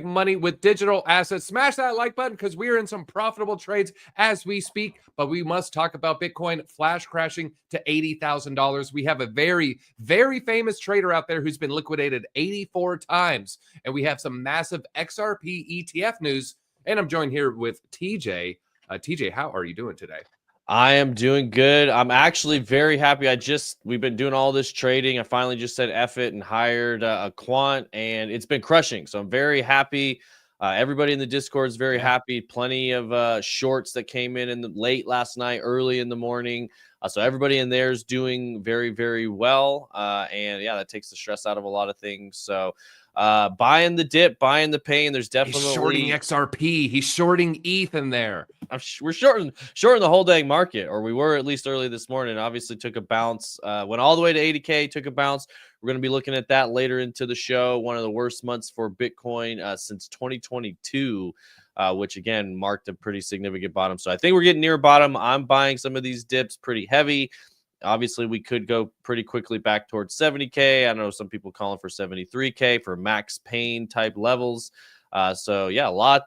money with digital assets. Smash that like button because we are in some profitable trades as we speak. But we must talk about Bitcoin flash crashing to $80,000. We have a very, very famous trader out there who's been liquidated 84 times. And we have some massive XRP ETF news. And I'm joined here with TJ. TJ, how are you doing today? I am doing good. I'm actually very happy. We've been doing all this trading. I finally just said F it and hired a quant, and it's been crushing. So I'm very happy. Everybody in the Discord is very happy. Plenty of shorts that came in the late last night, early in the morning. So everybody in there is doing very, very well. And yeah, that takes the stress out of a lot of things. So buying the dip, buying the pain. There's definitely He's shorting XRP. He's shorting ETH in there. We're shorting the whole dang market, or we were at least early this morning. Obviously took a bounce, went all the way to 80K, took a bounce. We're going to be looking at that later into the show. One of the worst months for Bitcoin since 2022, which again marked a pretty significant bottom. So I think we're getting near bottom. I'm buying some of these dips pretty heavy. Obviously, we could go pretty quickly back towards 70K. I know some people calling for 73K for max pain type levels. So yeah, a lot.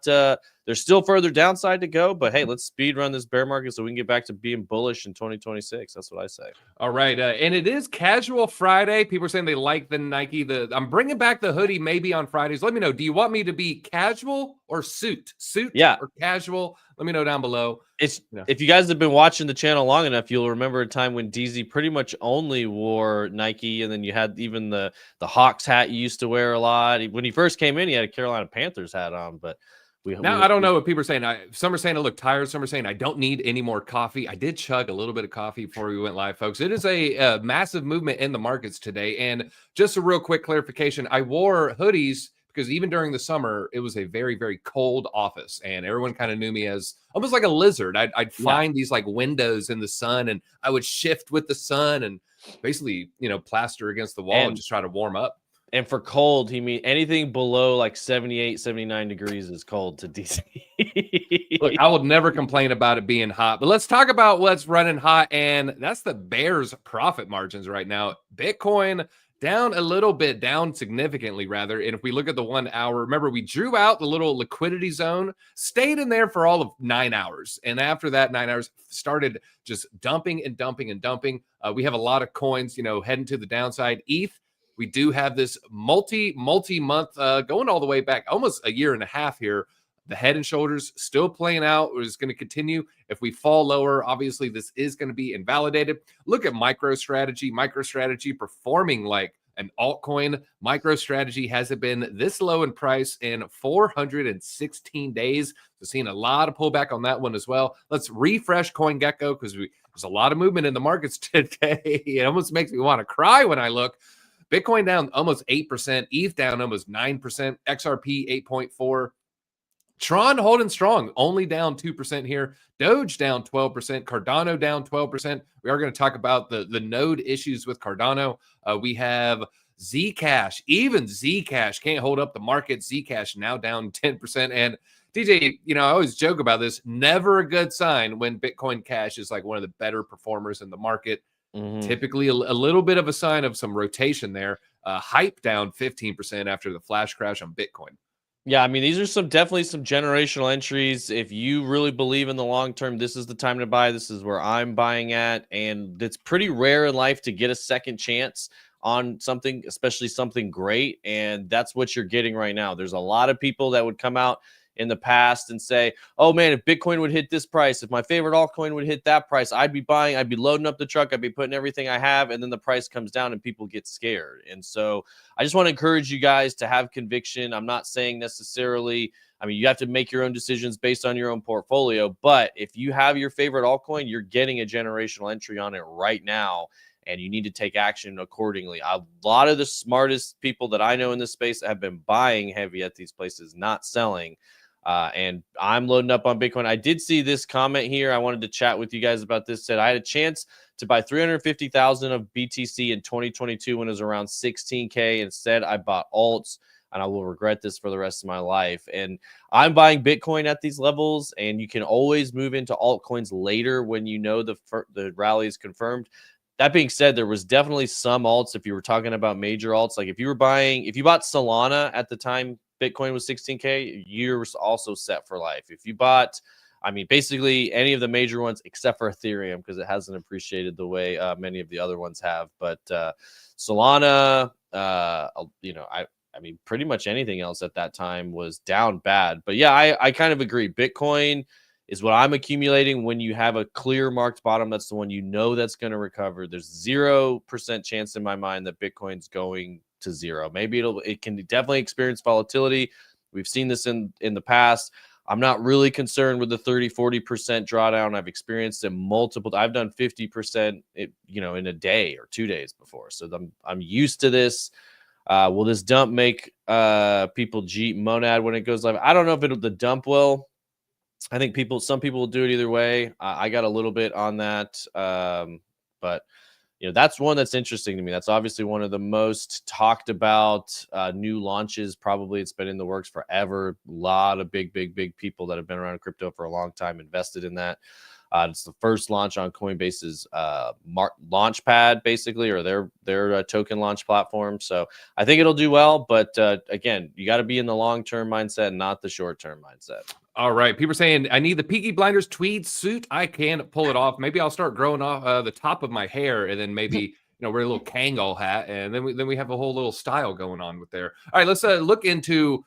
There's still further downside to go, but hey, let's speed run this bear market so we can get back to being bullish in 2026. That's what I say. All right, and it is Casual Friday. People are saying they like the Nike. I'm bringing back the hoodie maybe on Fridays. Let me know. Do you want me to be casual or suit? Yeah, or casual? Let me know down below. If you guys have been watching the channel long enough, you'll remember a time when DZ pretty much only wore Nike, and then you had even the Hawks hat you used to wear a lot. When he first came in, he had a Carolina Panthers hat on, but I don't know what people are saying. Some are saying I look tired. Some are saying I don't need any more coffee. I did chug a little bit of coffee before we went live, folks. It is a massive movement in the markets today. And just a real quick clarification, I wore hoodies because even during the summer, it was a very, very cold office. And everyone kind of knew me as almost like a lizard. I'd find these like windows in the sun, and I would shift with the sun and basically, plaster against the wall and just try to warm up. And for cold, he means anything below like 78, 79 degrees is cold to DC. Look, I will never complain about it being hot, but let's talk about what's running hot, and that's the bears' profit margins right now. Bitcoin down a little bit, down significantly rather. And if we look at the 1 hour, remember we drew out the little liquidity zone, stayed in there for all of 9 hours. And after that 9 hours started just dumping and dumping and dumping. We have a lot of coins, heading to the downside. ETH, we do have this multi-month going all the way back, almost a year and a half here. The head and shoulders still playing out. It's going to continue. If we fall lower, obviously this is going to be invalidated. Look at MicroStrategy. MicroStrategy performing like an altcoin. MicroStrategy hasn't been this low in price in 416 days. So seeing a lot of pullback on that one as well. Let's refresh CoinGecko because there's a lot of movement in the markets today. It almost makes me want to cry when I look. Bitcoin down almost 8%, ETH down almost 9%, XRP 8.4%. Tron holding strong, only down 2% here. Doge down 12%, Cardano down 12%. We are going to talk about the node issues with Cardano. We have Zcash, even Zcash can't hold up the market. Zcash now down 10%. And DJ, I always joke about this. Never a good sign when Bitcoin Cash is like one of the better performers in the market. Typically a little bit of a sign of some rotation there. Hype down 15% after the flash crash on Bitcoin. Yeah, I mean, these are definitely some generational entries. If you really believe in the long term, this is the time to buy. This is where I'm buying at. And it's pretty rare in life to get a second chance on something, especially something great. And that's what you're getting right now. There's a lot of people that would come out in the past and say, oh man, if Bitcoin would hit this price, if my favorite altcoin would hit that price, I'd be buying, I'd be loading up the truck, I'd be putting everything I have, and then the price comes down and people get scared. And so I just want to encourage you guys to have conviction. I'm not saying necessarily, you have to make your own decisions based on your own portfolio, but if you have your favorite altcoin, you're getting a generational entry on it right now, and you need to take action accordingly. A lot of the smartest people that I know in this space have been buying heavy at these places, not selling. And I'm loading up on Bitcoin. I did see this comment here. I wanted to chat with you guys about this. Said I had a chance to buy 350,000 of BTC in 2022 when it was around 16K. Instead, I bought alts, and I will regret this for the rest of my life. And I'm buying Bitcoin at these levels, and you can always move into altcoins later when you know the rally is confirmed. That being said, there was definitely some alts. If you were talking about major alts, like if you bought Solana at the time Bitcoin was 16K, you're also set for life. If you bought, I mean, basically any of the major ones except for Ethereum, because it hasn't appreciated the way many of the other ones have. But Solana, you know, I mean, pretty much anything else at that time was down bad. But yeah, I kind of agree. Bitcoin is what I'm accumulating. When you have a clear marked bottom, that's the one you know that's going to recover. There's 0% chance in my mind that Bitcoin's going to zero. Maybe it can definitely experience volatility. We've seen this in the past. I'm not really concerned with the 30-40% drawdown. I've experienced it multiple. I've done 50%, you know, in a day or 2 days before. So I'm used to this. Will this dump make people Jeep monad when it goes live? I don't know if the dump will. I think some people will do it either way. I got a little bit on that, but you know, that's one that's interesting to me. That's obviously one of the most talked about new launches. Probably it's been in the works forever. A lot of big people that have been around crypto for a long time invested in that. It's the first launch on Coinbase's launch pad, basically, or their token launch platform. So I think it'll do well. But again, you got to be in the long-term mindset, not the short-term mindset. All right. People are saying, I need the Peaky Blinders tweed suit. I can pull it off. Maybe I'll start growing off the top of my hair, and then maybe, you know, wear a little Kangol hat, and then we have a whole little style going on with there. All right, let's look into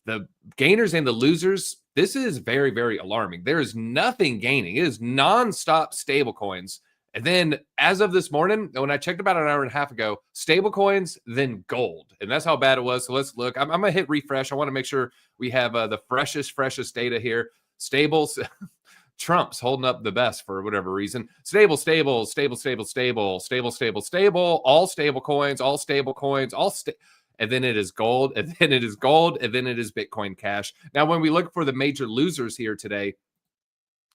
the gainers and the losers. This is very, very alarming. There is nothing gaining. It is nonstop stable coins. And then as of this morning, when I checked about an hour and a half ago, stable coins, then gold. And that's how bad it was. So let's look. I'm going to hit refresh. I want to make sure we have the freshest data here. Stables. Trump's holding up the best for whatever reason. Stable, all stable coins, and then it is gold, and then it is gold, and then it is Bitcoin Cash. Now, when we look for the major losers here today,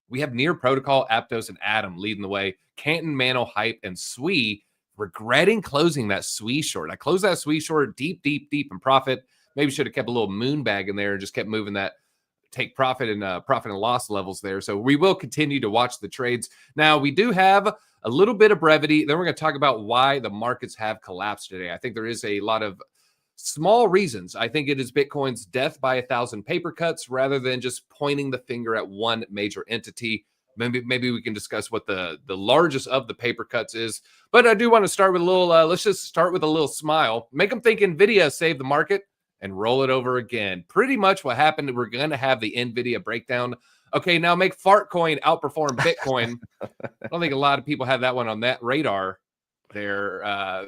we have Near Protocol, Aptos, and Atom leading the way. Canton, Mano, Hype, and Swee regretting closing that Swee short. I closed that Swee short deep in profit. Maybe should have kept a little moon bag in there and just kept moving that take profit and loss levels there. So we will continue to watch the trades. Now, we do have a little bit of brevity. Then we're going to talk about why the markets have collapsed today. I think there is a lot of small reasons. I think it is Bitcoin's death by 1,000 paper cuts rather than just pointing the finger at one major entity. Maybe we can discuss what the largest of the paper cuts is. But I do want to start with a little, let's just start with a little smile. Make them think Nvidia saved the market and roll it over again. Pretty much what happened. We're going to have the Nvidia breakdown. Okay, now make Fartcoin outperform Bitcoin. I don't think a lot of people have that one on that radar. They're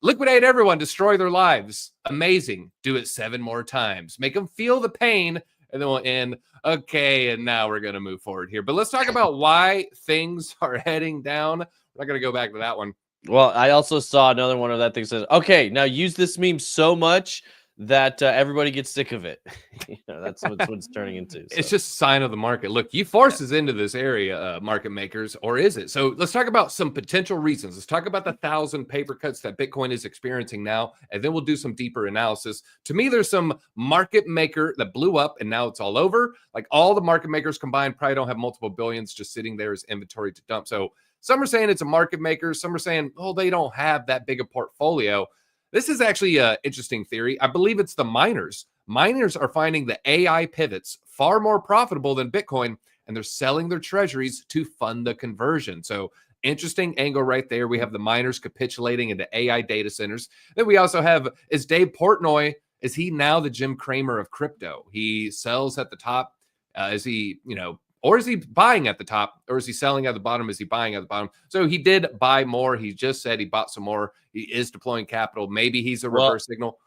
liquidate everyone, destroy their lives. Amazing. Do it 7 more times. Make them feel the pain, and then we'll end. Okay, and now we're going to move forward here. But let's talk about why things are heading down. We're not going to go back to that one. Well, I also saw another one of that thing says, okay, now use this meme so much that everybody gets sick of it. You know, that's what it's turning into. So. It's just a sign of the market. Look, you force us into this area, market makers, or is it? So let's talk about some potential reasons. Let's talk about the 1,000 paper cuts that Bitcoin is experiencing now, and then we'll do some deeper analysis. To me, there's some market maker that blew up, and now it's all over. Like all the market makers combined probably don't have multiple billions just sitting there as inventory to dump. So some are saying it's a market maker. Some are saying, oh, they don't have that big a portfolio. This is actually an interesting theory. I believe it's the miners. Miners are finding the AI pivots far more profitable than Bitcoin, and they're selling their treasuries to fund the conversion. So interesting angle right there. We have the miners capitulating into AI data centers. Then we also have, is Dave Portnoy, is he now the Jim Cramer of crypto? He sells at the top. Is he, you know, or is he buying at the top, or is he selling at the bottom? Is he buying at the bottom? So he did buy more. He just said he bought some more. He is deploying capital. Maybe he's a reverse signal.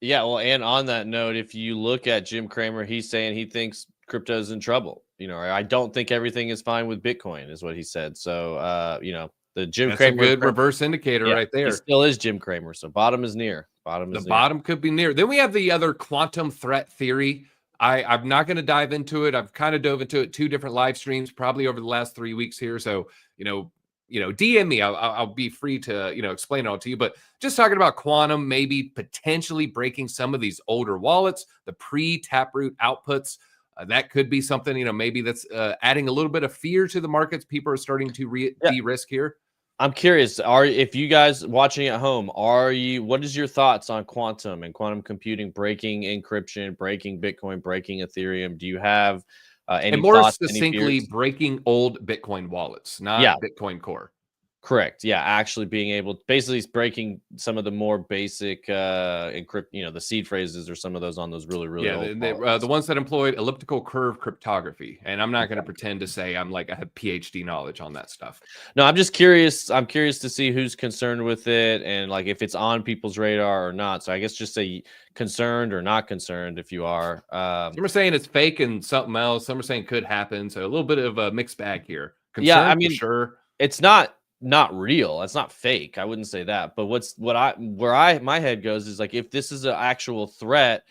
Yeah, well, and on that note, if you look at Jim Cramer, he's saying he thinks crypto is in trouble. You know, I don't think everything is fine with Bitcoin, is what he said. So, you know, the Jim Cramer, a good reverse indicator right there. He still is Jim Cramer. So bottom is near. Bottom could be near. Then we have the other quantum threat theory. I'm not going to dive into it. I've kind of dove into it 2 different live streams, probably over the last 3 weeks here. So, you know, DM me. I'll be free to, you know, explain it all to you. But just talking about quantum, maybe potentially breaking some of these older wallets, the pre-Taproot outputs. That could be something, you know, maybe that's adding a little bit of fear to the markets. People are starting to de-risk here. I'm curious, if you guys watching at home, what is your thoughts on quantum and quantum computing, breaking encryption, breaking Bitcoin, breaking Ethereum? Do you have And any more thoughts, any succinctly, fears? breaking old Bitcoin wallets, Yeah, not Bitcoin Core. correct. Yeah, actually being able, basically it's breaking some of the more basic encrypt, the seed phrases or some of those on those really, really Yeah, old the wallets. ones that employed elliptical curve cryptography. And I'm not going to Okay. pretend to say I'm like I have PhD knowledge on that stuff. No, I'm just curious. I'm curious to see who's concerned with it and like if it's on people's radar or not. So I guess just say concerned or not concerned if you are. Some are saying it's fake and something else. Some are saying could happen. So a little bit of a mixed bag here. Yeah, I Concerned for mean, sure. it's not real. It's not fake. I wouldn't say that. But my head goes is like if this is an actual threat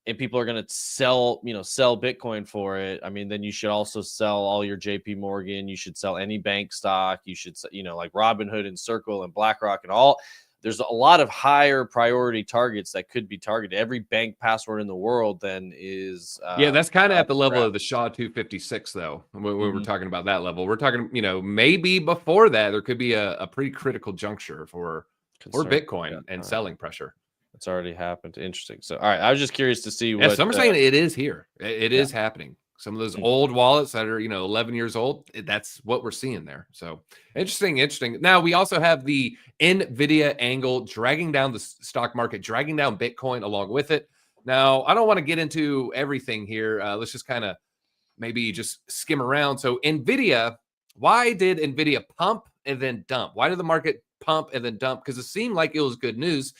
and people are going to sell Bitcoin for it, I mean, then you should also sell all your JP Morgan. You should sell any bank stock. You should, like Robinhood and Circle and BlackRock and all. There's a lot of higher priority targets that could be targeted. Every bank password in the world then is Yeah, that's kind of up at the for level grabs. of the Shaw 256, though. When we're Mhm. talking about that level, we're talking, maybe before that, there could be a pretty critical juncture for Concern. Yeah, Bitcoin and all right. selling pressure. It's already happened. Interesting. So, all right, I was just curious to see Yeah, what. some are saying it is here. It Yeah. is happening. Some of those Hmm. old wallets that are, 11 years old, that's what we're seeing there. So interesting, interesting. Now we also have the Nvidia angle dragging down the stock market, dragging down Bitcoin along with it. Now, I don't want to get into everything here. Let's just kind of maybe just skim around. So Nvidia, why did Nvidia pump and then dump? Why did the market pump and then dump? Because it seemed like it was good news.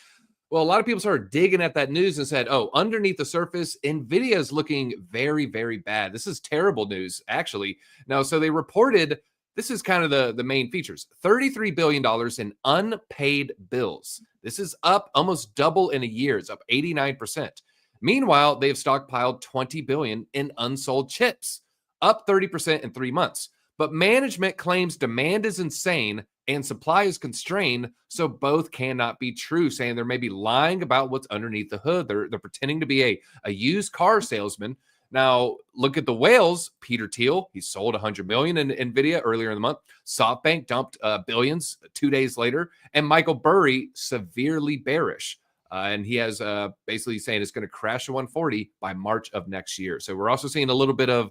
Well, a lot of people started digging at that news and said, oh, underneath the surface, Nvidia is looking very, very bad. This is terrible news, actually. Now, so they reported this is kind of the main features $33 billion in unpaid bills. This is up almost double in a year. It's up 89%. Meanwhile, they've stockpiled 20 billion in unsold chips, up 30% in 3 months. But management claims demand is insane and supply is constrained, so both cannot be true, saying they're maybe lying about what's underneath the hood. They're pretending to be a used car salesman. Now, look at the whales. Peter Thiel, he sold 100 million in Nvidia earlier in the month. SoftBank dumped billions 2 days later, and Michael Burry severely bearish. And he has basically saying it's going to crash to 140 by March of next year. So we're also seeing a little bit of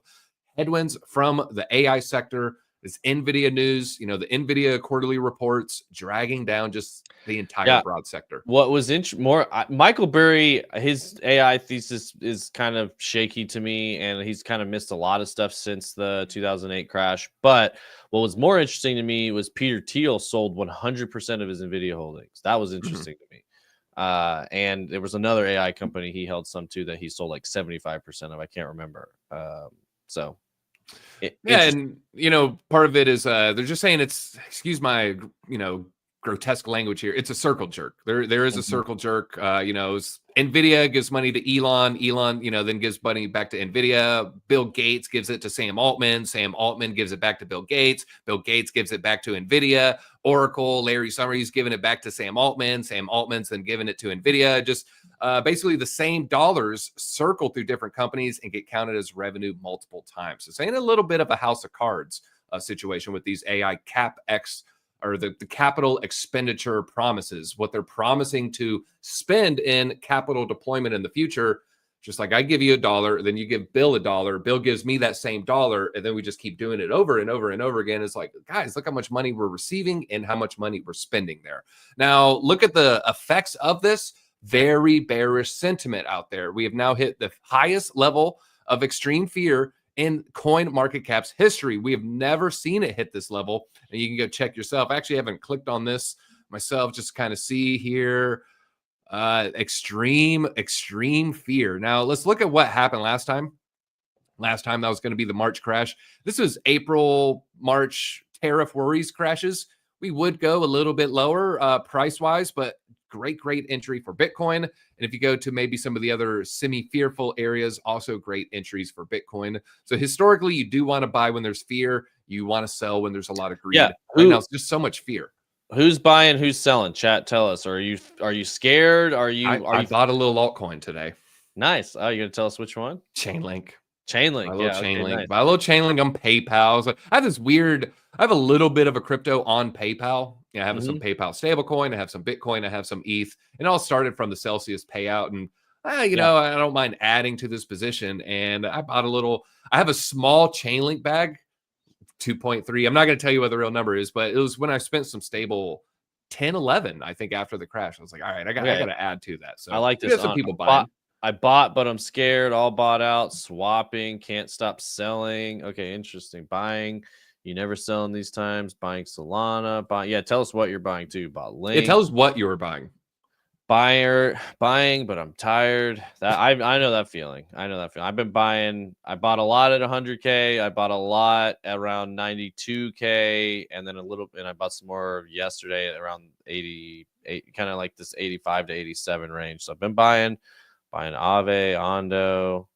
headwinds from the AI sector. This NVIDIA news, the NVIDIA quarterly reports dragging down just the entire Yeah. broad sector. What was Michael Burry, his AI thesis is kind of shaky to me, and he's kind of missed a lot of stuff since the 2008 crash. But what was more interesting to me was Peter Thiel sold 100% of his Nvidia holdings. That was Mhm. interesting to me. And there was another AI company he held some too that he sold like 75% of. I can't remember. So Yeah, interesting. and part of it is they're just saying it's excuse my grotesque language here. It's a circle jerk. There is a Mhm. circle jerk. Nvidia gives money to Elon. Elon, then gives money back to Nvidia. Bill Gates gives it to Sam Altman. Sam Altman gives it back to Bill Gates. Bill Gates gives it back to Nvidia. Oracle, Larry Summery's giving it back to Sam Altman. Sam Altman's then giving it to Nvidia. Just basically the same dollars circle through different companies and get counted as revenue multiple times. So it's ain't a little bit of a house of cards situation with these AI CapEx or the capital expenditure promises, what they're promising to spend in capital deployment in the future. Just like I give you $1, then you give Bill $1, Bill gives me that same dollar, and then we just keep doing it over and over and over again. It's like, guys, look how much money we're receiving and how much money we're spending there. Now, look at the effects of this. Very bearish sentiment out there. We have now hit the highest level of extreme fear in coin market cap's history. We have never seen it hit this level, and you can go check yourself. I actually haven't clicked on this myself, just kind of see here. Extreme fear. Now let's look at what happened last time. Last time that was going to be the March crash. This was April, March tariff worries crashes. We would go a little bit lower price wise, but great entry for Bitcoin. And if you go to maybe some of the other semi-fearful areas, also great entries for Bitcoin. So historically, you do want to buy when there's fear. You want to sell when there's a lot of Yeah. greed. Right now, it's just so much fear. Who's buying? Who's selling? Chat, tell us. Are you scared? Are you I bought a little altcoin today. nice? Oh, you gonna tell us which one? Chainlink. Chainlink, Buy a little yeah, okay, Chainlink. nice. Buy a little Chainlink on PayPal. So I have this weird. I have a little bit of a crypto on PayPal. Yeah, I have some Mhm. PayPal stablecoin. I have some Bitcoin. I have some ETH. And it all started from the Celsius payout. And Yeah, I don't mind adding to this position. And I bought a little. I have a small Chainlink bag, 2.3. I'm not going to tell you what the real number is, but it was when I spent some stable 10, 11. I think after the crash. I was like, all right, I got okay. to add to that. I So like we this. have some people Bought buying. I bought, but I'm scared. All bought out. Swapping. Can't stop selling. Okay, interesting. Buying. You never sell in these times. Buying Solana. Yeah, tell us what you're buying too. Bought It Link. tells what you were buying. Buying, but I'm tired. That I know that feeling. I know that feeling. I've been buying. I bought a lot at 100K. I bought a lot at around 92K, and then a little. And I bought some more yesterday at around 88, kind of like this 85 to 87 range. So I've been buying Aave, Ondo.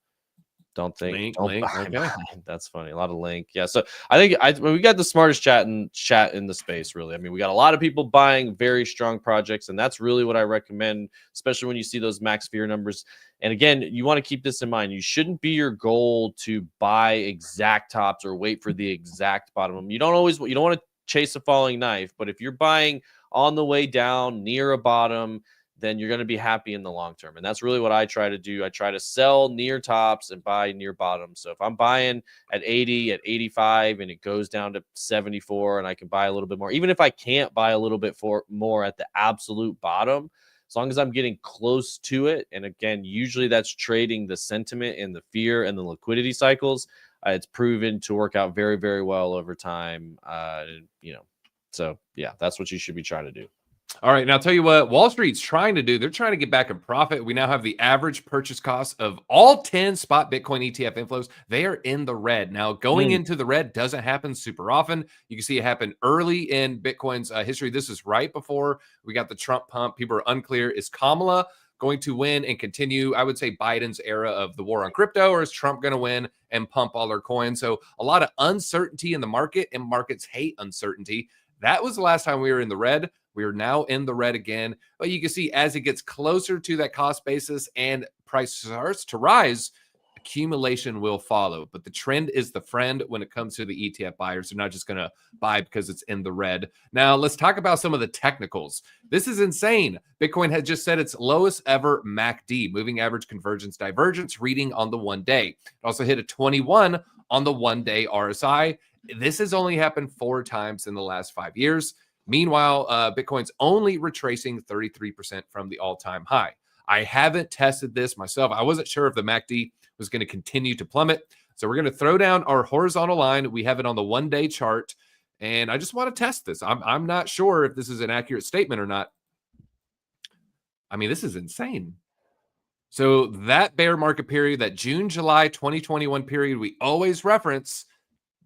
Don't Link, don't buy okay. mine. That's funny. A lot of Link. Yeah. So I think we got the smartest chat in the space, really. I mean, we got a lot of people buying very strong projects, and that's really what I recommend, especially when you see those max fear numbers. And again, you want to keep this in mind. You shouldn't be your goal to buy exact tops or wait for the exact bottom. You don't want to chase a falling knife, but if you're buying on the way down near a bottom, then you're going to be happy in the long term. And that's really what I try to do. I try to sell near tops and buy near bottoms. So if I'm buying at 80, at 85, and it goes down to 74, and I can buy a little bit more, even if I can't buy a little bit more at the absolute bottom, as long as I'm getting close to it. And again, usually that's trading the sentiment and the fear and the liquidity cycles. It's proven to work out very, very well over time. So yeah, that's what you should be trying to do. All right. Now, I'll tell you what Wall Street's trying to do. They're trying to get back in profit. We now have the average purchase cost of all 10 spot Bitcoin ETF inflows. They are in the red. Now, going into the red doesn't happen super often. You can see it happen early in Bitcoin's history. This is right before we got the Trump pump. People are unclear. Is Kamala going to win and continue, I would say, Biden's era of the war on crypto, or is Trump going to win and pump all their coins? So a lot of uncertainty in the market, and markets hate uncertainty. That was the last time we were in the red. We are now in the red again. But you can see as it gets closer to that cost basis and price starts to rise, accumulation will follow. But the trend is the friend when it comes to the ETF buyers. They're not just going to buy because it's in the red. Now, let's talk about some of the technicals. This is insane. Bitcoin has just set its lowest ever MACD, moving average convergence divergence reading on the 1 day. It also hit a 21 on the 1 day RSI. This has only happened 4 times in the last 5 years. Meanwhile, Bitcoin's only retracing 33% from the all-time high. I haven't tested this myself. I wasn't sure if the MACD was going to continue to plummet. So we're going to throw down our horizontal line. We have it on the 1 day chart. And I just want to test this. I'm not sure if this is an accurate statement or not. I mean, this is insane. So that bear market period, that June, July 2021 period we always reference,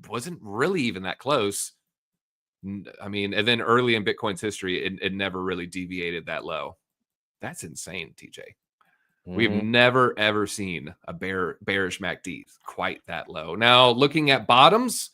wasn't really even that close. I mean, and then early in Bitcoin's history, it never really deviated that low. That's insane, TJ. We've never, ever seen a bearish MACD quite that low. Now, looking at bottoms,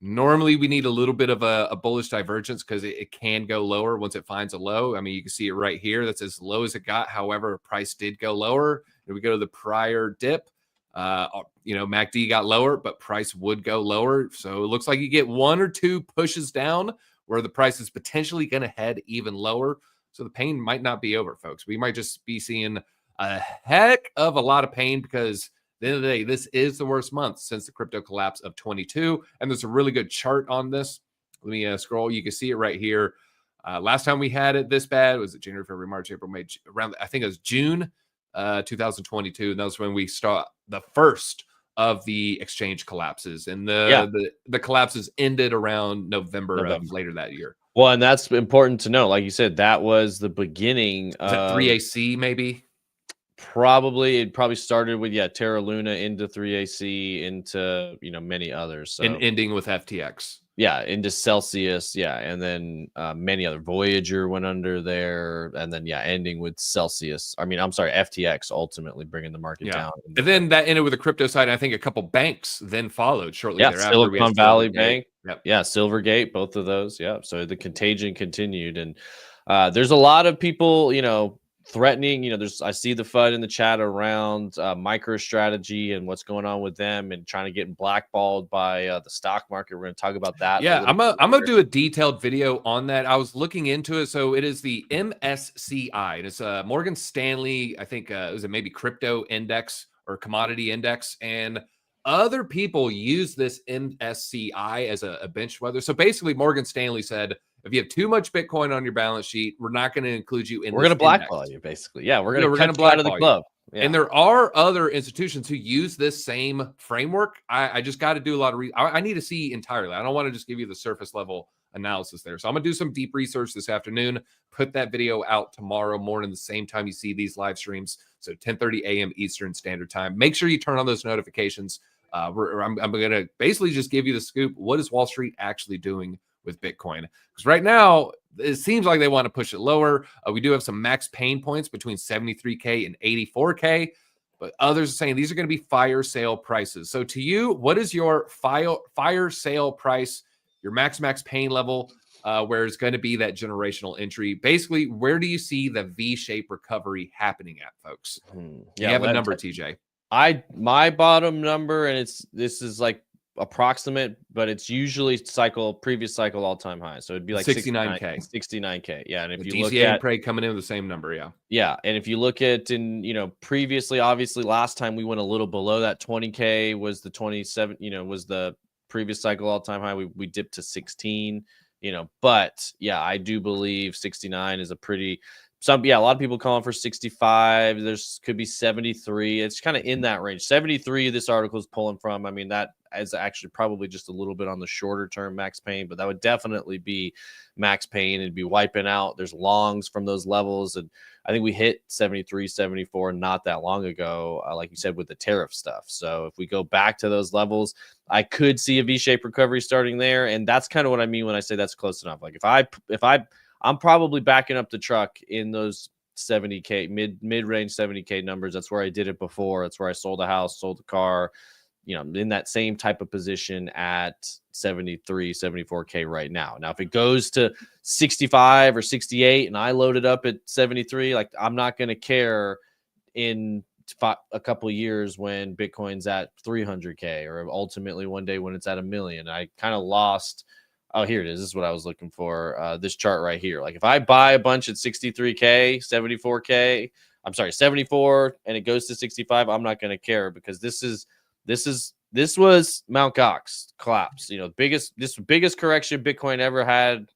normally we need a little bit of a bullish divergence because it can go lower once it finds a low. I mean, you can see it right here. That's as low as it got. However, price did go lower. If we go to the prior dip, MACD got lower, but price would go lower. So it looks like you get 1 or 2 pushes down where the price is potentially going to head even lower. So the pain might not be over, folks. We might just be seeing a heck of a lot of pain because at the end of the day, this is the worst month since the crypto collapse of 22. And there's a really good chart on this. Let me scroll. You can see it right here. Last time we had it this bad was it January, February, March, April, May, around, I think it was June 2022. And that was when we start the first of the exchange collapses. And the collapses ended around November of later that year. Well, and that's important to know. Like you said, that was the beginning of 3AC, maybe. It probably started with Terra Luna into 3AC into many others. So. And ending with FTX. Yeah, into Celsius, and then many other. Voyager went under there, and then ending with Celsius. FTX ultimately bringing the market down. And then that ended with the crypto side. I think a couple banks then followed shortly thereafter. Silicon Valley Bank. Silvergate, both of those. Yeah, so the contagion continued, and there's a lot of people, threatening. I see the FUD in the chat around MicroStrategy and what's going on with them and trying to get blackballed by the stock market. We're going to talk about that. Yeah, I'm gonna do a detailed video on that. I was looking into it. So it is the MSCI, and it's a Morgan Stanley, I think it was maybe crypto index or commodity index, and other people use this MSCI as a bench weather. So basically, Morgan Stanley said, if you have too much Bitcoin on your balance sheet, we're not going to include you in. We're going to blackball you, basically. Yeah, we're going to cut you out of the club. Yeah. And there are other institutions who use this same framework. I just got to do a lot of I need to see entirely. I don't want to just give you the surface level analysis there. So I'm going to do some deep research this afternoon, put that video out tomorrow morning, the same time you see these live streams. So 10:30 a.m. Eastern Standard Time. Make sure you turn on those notifications. I'm going to basically just give you the scoop. What is Wall Street actually doing with Bitcoin? Because right now, it seems like they want to push it lower. We do have some max pain points between 73K and 84K, but others are saying these are going to be fire sale prices. So to you, what is your fire sale price, your max pain level, where it's going to be that generational entry? Basically, where do you see the V-shaped recovery happening at, folks? Yeah, you have a number, TJ. My bottom number, and this is like approximate, but it's usually previous cycle all-time high. So it'd be like 69K. 69K. Yeah. And if the you look DCA at and Prey coming in with the same number, yeah. Yeah. And if you look at previously, obviously last time we went a little below that. 20K was the 27, was the previous cycle all-time high. We dipped to 16, but yeah, I do believe 69 is a lot of people calling for 65. There's could be 73. It's kind of in that range. 73, this article is pulling from. I mean, that is actually probably just a little bit on the shorter term max pain, but that would definitely be max pain and be wiping out. There's longs from those levels. And I think we hit 73, 74 not that long ago, like you said, with the tariff stuff. So if we go back to those levels, I could see a V-shaped recovery starting there. And that's kind of what I mean when I say that's close enough. Like I'm probably backing up the truck in those 70K, mid-range 70K numbers. That's where I did it before. That's where I sold a house, sold a car, in that same type of position at 73, 74K right now. Now, if it goes to 65 or 68 and I load it up at 73, like I'm not going to care in a couple of years when Bitcoin's at 300K or ultimately one day when it's at $1 million. I kind of lost. Oh, here it is. This is what I was looking for. This chart right here. Like if I buy a bunch at 63K, 74K, I'm sorry, 74, and it goes to 65, I'm not going to care because this was Mt. Gox collapse. Biggest correction Bitcoin ever had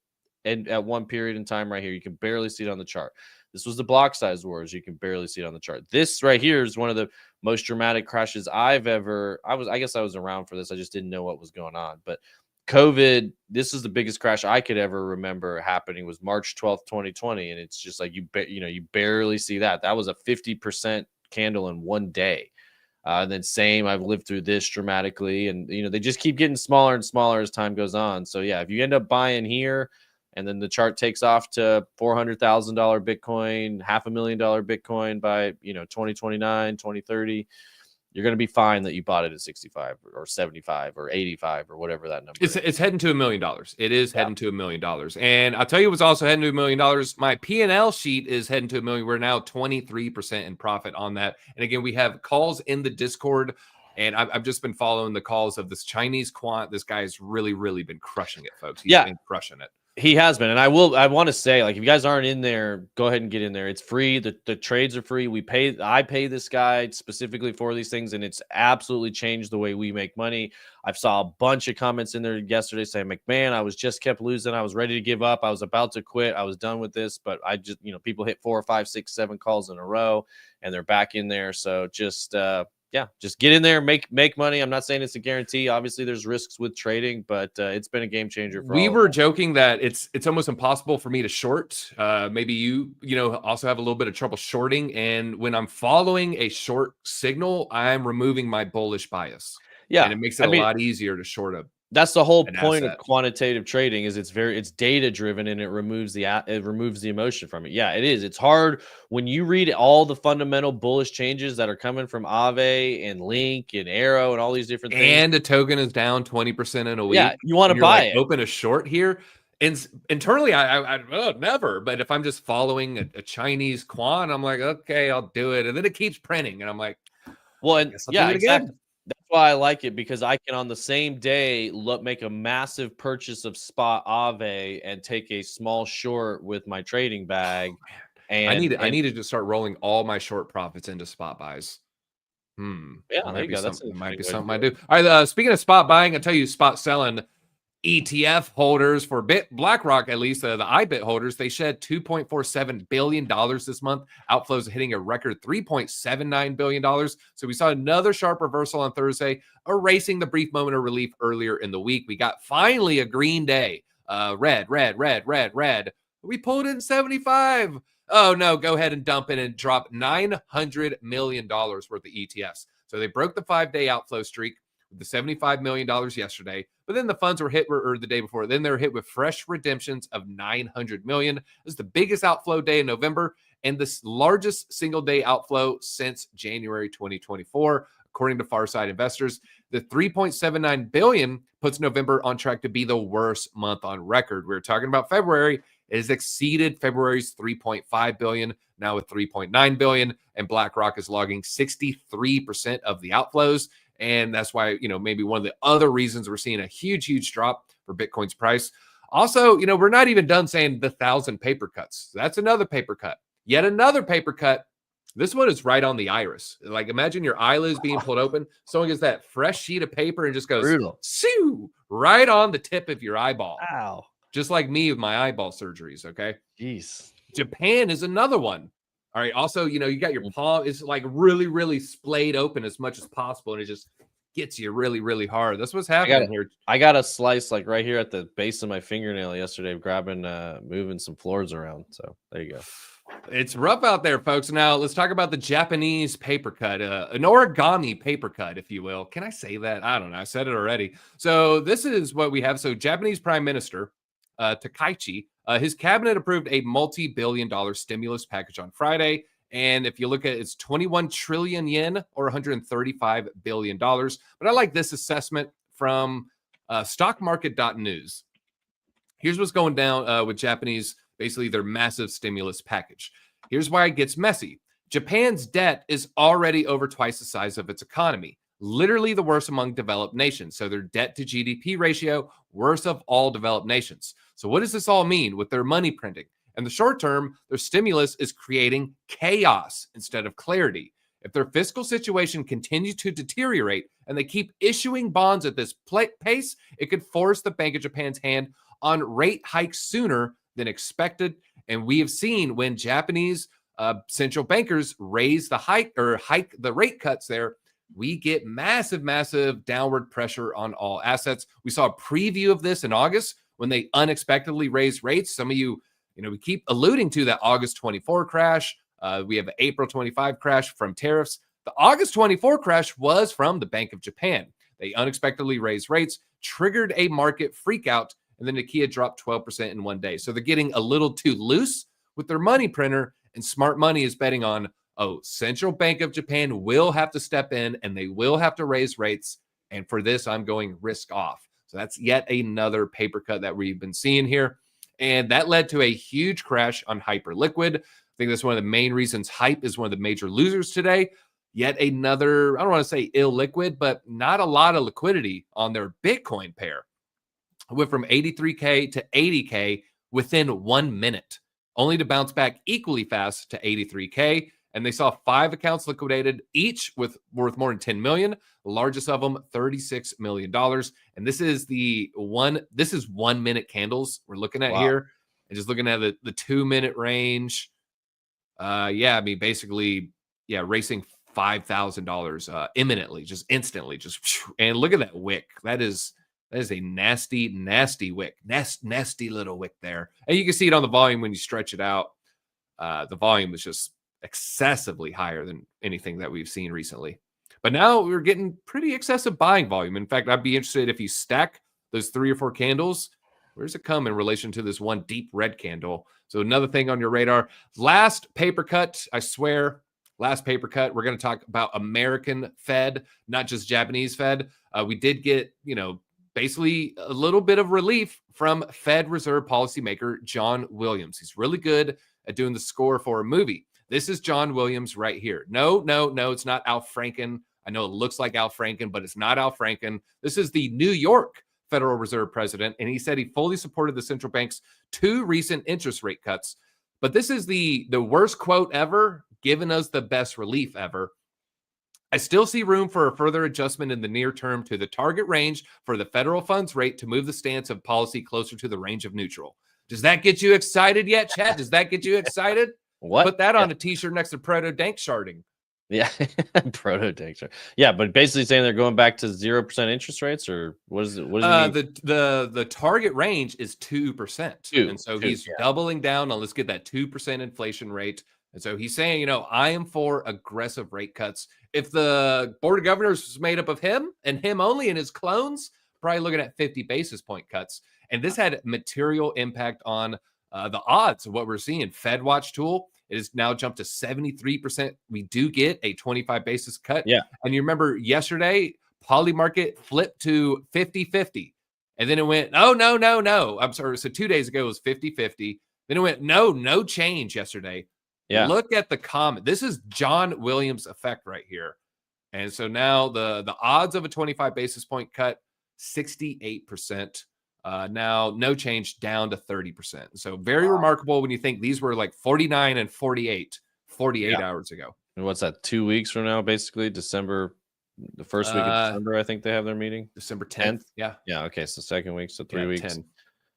at one period in time right here. You can barely see it on the chart. This was the block size wars. You can barely see it on the chart. This right here is one of the most dramatic crashes I guess I was around for this. I just didn't know what was going on. But COVID, this is the biggest crash I could ever remember happening, was March 12th, 2020. And it's just like, you barely see that. That was a 50% candle in one day. And then same, I've lived through this dramatically. And, they just keep getting smaller and smaller as time goes on. So yeah, if you end up buying here and then the chart takes off to $400,000 Bitcoin, $500,000 Bitcoin by, 2029, 2030, you're going to be fine that you bought it at 65 or 75 or 85 or whatever that number is. It's heading to $1 million. It is heading to $1 million. And I'll tell you what's also heading to $1 million. My P&L sheet is heading to $1 million. We're now 23% in profit on that. And again, we have calls in the Discord. And I've just been following the calls of this Chinese quant. This guy's really, really been crushing it, folks. He's been crushing it. He has been. And I want to say, like, if you guys aren't in there, go ahead and get in there. It's free. The trades are free. I pay this guy specifically for these things, and it's absolutely changed the way we make money. I saw a bunch of comments in there yesterday saying, McMahon, I was just kept losing. I was ready to give up. I was about to quit. I was done with this, but I just, people hit 4 or 5, 6, 7 calls in a row and they're back in there. So just get in there, make money. I'm not saying it's a guarantee. Obviously, there's risks with trading, but it's been a game changer. We were joking that it's almost impossible for me to short. Maybe you also have a little bit of trouble shorting. And when I'm following a short signal, I'm removing my bullish bias. Yeah, and it makes it a lot easier to short a. That's the whole point of quantitative trading, is it's data driven, and it removes the emotion from it. Yeah, it is. It's hard when you read all the fundamental bullish changes that are coming from Aave and Link and Arrow and all these different things. And a token is down 20% in a week. Yeah, you want to buy it. Open a short here. And internally, I never. But if I'm just following a Chinese quant, I'm like, okay, I'll do it. And then it keeps printing, and I'm like, Well, I and guess I'll yeah, do it exactly. again. That's why I like it, because I can on the same day make a massive purchase of spot Aave and take a small short with my trading bag. I And need to just start rolling all my short profits into spot buys. That yeah, there might you be go. That's something. an That might be interesting way to something I do it. do. All right. Speaking of spot buying, I tell you, spot selling. ETF holders for BlackRock, at least the IBIT holders, they shed $2.47 billion this month. Outflows hitting a record $3.79 billion. So we saw another sharp reversal on Thursday, erasing the brief moment of relief earlier in the week. We got finally a green day. Red. We pulled in 75. Oh no, go ahead and dump it and drop $900 million worth of ETFs. So they broke the 5-day outflow streak with the $75 million yesterday, but then the funds were hit or the day before. Then they were hit with fresh redemptions of $900 million. This is the biggest outflow day in November and the largest single day outflow since January 2024, according to Farside Investors. The $3.79 billion puts November on track to be the worst month on record. We were talking about February. It has exceeded February's $3.5 billion, now with $3.9 billion, and BlackRock is logging 63% of the outflows. And that's why, maybe one of the other reasons we're seeing a huge drop for Bitcoin's price. Also, we're not even done saying the 1,000 paper cuts. That's another paper cut. Yet another paper cut. This one is right on the iris. Like, imagine your eyelids being pulled open. Someone gets that fresh sheet of paper and just goes, Brutal. Sue, right on the tip of your eyeball. Wow. Just like me with my eyeball surgeries, okay? Jeez. Japan is another one. All right. Also, you got your palm is like really splayed open as much as possible, and it just gets you really hard. That's what's happening here. I got a slice like right here at the base of my fingernail yesterday, moving some floors around. So there you go. It's rough out there, folks. Now let's talk about the Japanese paper cut, an origami paper cut, if you will. Can I say that? I don't know. I said it already. So this is what we have. So Japanese Prime Minister Takaichi, his cabinet approved a multi-billion-dollar stimulus package on Friday. And if you look at it, it's 21 trillion yen or $135 billion. But I like this assessment from stockmarket.news. Here's what's going down with Japanese, basically their massive stimulus package. Here's why it gets messy. Japan's debt is already over twice the size of its economy. Literally the worst among developed nations. So their debt to GDP ratio, worst of all developed nations. So what does this all mean with their money printing? In the short term, their stimulus is creating chaos instead of clarity. If their fiscal situation continues to deteriorate and they keep issuing bonds at this pace, it could force the Bank of Japan's hand on rate hikes sooner than expected. And we have seen when Japanese central bankers raise the hike the rate cuts there, we get massive downward pressure on all assets. We saw a preview of this in August when they unexpectedly raised rates. Some of you, we keep alluding to that August 24 crash. We have an April 25 crash from tariffs. The August 24 crash was from the Bank of Japan. They unexpectedly raised rates, triggered a market freakout, and then Nikkei dropped 12% in one day. So they're getting a little too loose with their money printer, and smart money is betting on, Central Bank of Japan will have to step in and they will have to raise rates. And for this, I'm going risk off. So that's yet another paper cut that we've been seeing here. And that led to a huge crash on Hyperliquid. I think that's one of the main reasons Hype is one of the major losers today. Yet another, I don't want to say illiquid, but not a lot of liquidity on their Bitcoin pair. It went from 83K to 80K within 1 minute, only to bounce back equally fast to 83K. And they saw 5 accounts liquidated, each worth more than 10 million. The largest of them, $36 million. And this is 1 minute candles we're looking at here. And just looking at the 2 minute range. Basically, racing $5,000 imminently, just instantly, and look at that wick. That is a nasty wick, nasty little wick there. And you can see it on the volume when you stretch it out. The volume is just excessively higher than anything that we've seen recently. But now we're getting pretty excessive buying volume. In fact, I'd be interested if you stack those 3 or 4 candles. Where's it come in relation to this one deep red candle? So another thing on your radar. Last paper cut, I swear, last paper cut. We're going to talk about American Fed, not just Japanese Fed. We did get, basically a little bit of relief from Fed Reserve policymaker John Williams. He's really good at doing the score for a movie. This is John Williams right here. No, it's not Al Franken. I know it looks like Al Franken, but it's not Al Franken. This is the New York Federal Reserve president, and he said he fully supported the central bank's 2 recent interest rate cuts. But this is the worst quote ever, giving us the best relief ever. I still see room for a further adjustment in the near term to the target range for the federal funds rate to move the stance of policy closer to the range of neutral. Does that get you excited yet, Chad? Does that get you excited? What? Put that on a t-shirt next to Proto Dank sharding. Yeah, proto tanks. Yeah, but basically saying they're going back to 0% interest rates, or what is it? What does it mean? The target range is 2%, and so he's doubling down on let's get that 2% inflation rate. And so he's saying, I am for aggressive rate cuts. If the board of governors was made up of him and him only and his clones, probably looking at 50 basis point cuts. And this had material impact on the odds of what we're seeing. FedWatch tool. It has now jumped to 73%. We do get a 25 basis cut. Yeah. And you remember yesterday, Polymarket flipped to 50-50. And then it went, oh, no. I'm sorry. So 2 days ago, it was 50-50. Then it went, no change yesterday. Yeah. Look at the comment. This is John Williams effect right here. And so now the odds of a 25 basis point cut, 68%. Now no change, down to 30%. So very remarkable when you think these were like 49 and 48 hours ago. And what's that, 2 weeks from now, basically? December, the first week of December, I think they have their meeting. December 10th. Yeah. Okay. So second week, so 3 weeks. 10.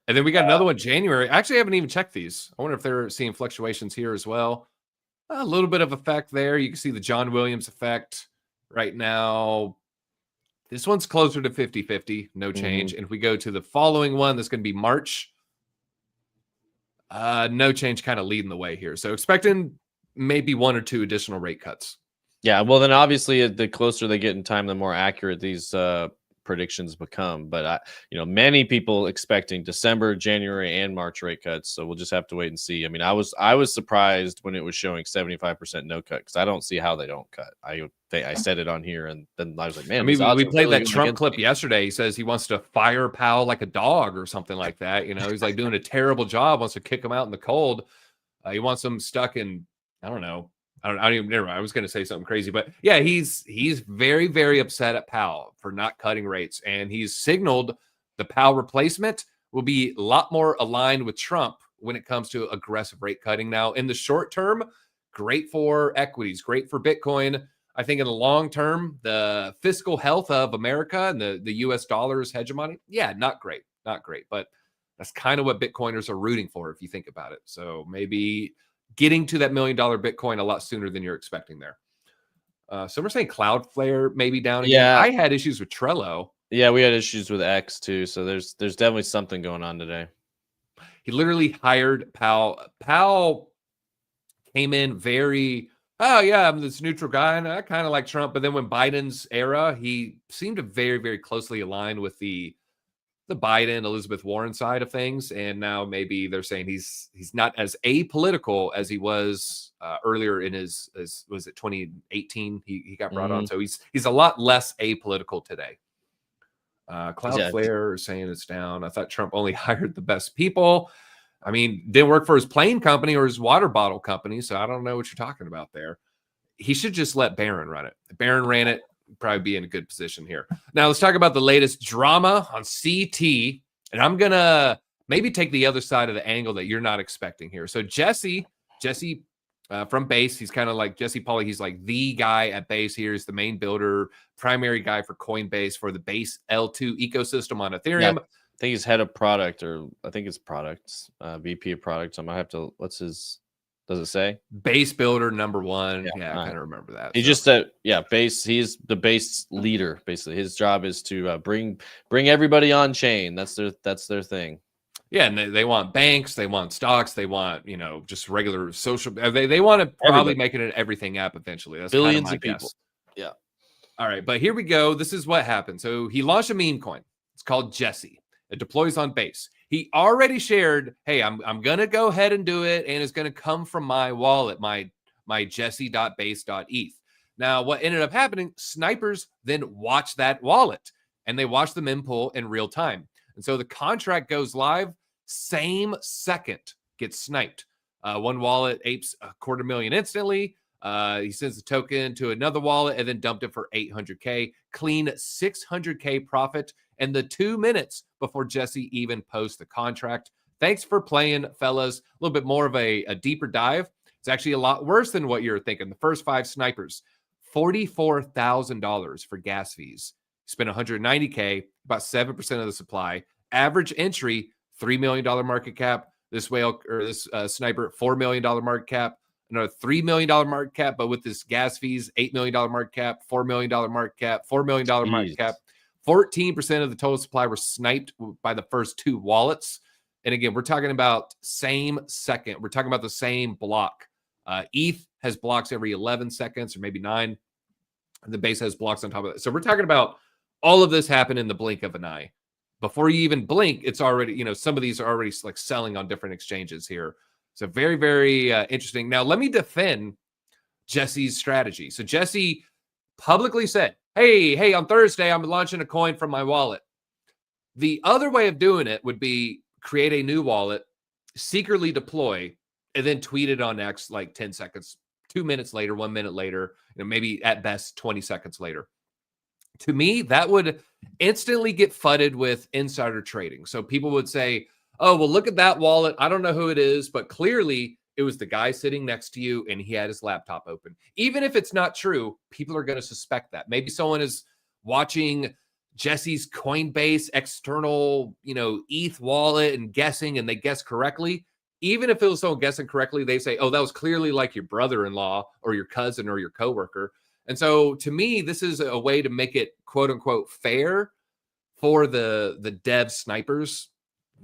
And then we got another one, January. Actually, I haven't even checked these. I wonder if they're seeing fluctuations here as well. A little bit of effect there. You can see the John Williams effect right now. This one's closer to 50-50, no change. And if we go to the following one, that's going to be March. No change, kind of leading the way here. So expecting maybe 1 or 2 additional rate cuts. Yeah, well, then obviously the closer they get in time, the more accurate these predictions become. But many people expecting December, January, and March rate cuts. So we'll just have to wait and see. I mean, I was surprised when it was showing 75% no cut, because I don't see how they don't cut. I said it on here, and then I was like, man, I mean, we played that Trump clip yesterday. He says he wants to fire Powell like a dog or something like that. He's like doing a terrible job, wants to kick him out in the cold. He wants him stuck in, I don't know. I don't even, never mind. I was going to say something crazy, but yeah, he's very, very upset at Powell for not cutting rates. And he's signaled the Powell replacement will be a lot more aligned with Trump when it comes to aggressive rate cutting. Now, in the short term, great for equities, great for Bitcoin. I think in the long term, the fiscal health of America and the US dollar's hegemony, yeah, not great. But that's kind of what Bitcoiners are rooting for if you think about it. So maybe getting to that $1 million Bitcoin a lot sooner than you're expecting there. So we're saying Cloudflare maybe down again. Yeah. I had issues with Trello. Yeah, we had issues with X too. So there's definitely something going on today. He literally hired Powell. Powell came in very, I'm this neutral guy, and I kind of like Trump. But then when Biden's era, he seemed to very, very closely align with the Biden, Elizabeth Warren side of things. And now maybe they're saying he's not as apolitical as he was earlier in his was it 2018? He got brought on. So he's a lot less apolitical today. Cloudflare is saying it's down. I thought Trump only hired the best people. I mean, didn't work for his plane company or his water bottle company. So I don't know what you're talking about there. He should just let Barron run it. If Barron ran it, probably be in a good position here. Now let's talk about the latest drama on CT, and I'm gonna maybe take the other side of the angle that you're not expecting here. So Jesse from Base, he's kind of like Jesse Pauley. He's like the guy at Base here. He's the main builder, primary guy for Coinbase for the Base L2 ecosystem on Ethereum. Yeah, I think he's head of product, or I think it's products, VP of products. I might have to. What's his? Does it say Base builder #1? Yeah, I kind of remember that. He just Base. He's the Base leader. Basically, his job is to bring everybody on chain. That's their thing. Yeah, and they want banks, they want stocks, they want just regular social. They want to probably make it an everything app eventually. That's billions kind of people. Guess. Yeah. All right, but here we go. This is what happened. So he launched a meme coin. It's called Jesse. It deploys on Base. He already shared, hey, I'm gonna go ahead and do it, and it's gonna come from my wallet, my jesse.base.eth. Now, what ended up happening? Snipers then watched that wallet. and they watch the mempool in real time. And so the contract goes live, same second gets sniped. One wallet apes $250,000 instantly. He sends the token to another wallet and then dumped it for 800K. Clean 600K profit in the 2 minutes before Jesse even posts the contract. Thanks for playing, fellas. A little bit more of a deeper dive. It's actually a lot worse than what you're thinking. The first 5 snipers, $44,000 for gas fees. Spent 190K, about 7% of the supply. Average entry, $3 million market cap. This whale or this sniper, $4 million market cap. Another $3 million market cap, but with this gas fees, $8 million market cap, $4 million market cap, $4 million market cap. 14% of the total supply were sniped by the first 2 wallets. And again, we're talking about same second. We're talking about the same block. ETH has blocks every 11 seconds or maybe 9. The base has blocks on top of it. So we're talking about all of this happened in the blink of an eye. Before you even blink, it's already, some of these are already like selling on different exchanges here. So very, very interesting. Now, let me defend Jesse's strategy. So Jesse publicly said, hey, on Thursday, I'm launching a coin from my wallet. The other way of doing it would be create a new wallet, secretly deploy, and then tweet it on X like 10 seconds, 2 minutes later, 1 minute later, maybe at best 20 seconds later. To me, that would instantly get flooded with insider trading. So people would say, oh, well, look at that wallet. I don't know who it is, but clearly it was the guy sitting next to you and he had his laptop open. Even if it's not true, people are going to suspect that. Maybe someone is watching Jesse's Coinbase external, ETH wallet and guessing, and they guess correctly. Even if it was someone guessing correctly, they say, oh, that was clearly like your brother-in-law or your cousin or your coworker. And so to me, this is a way to make it quote unquote fair for the dev snipers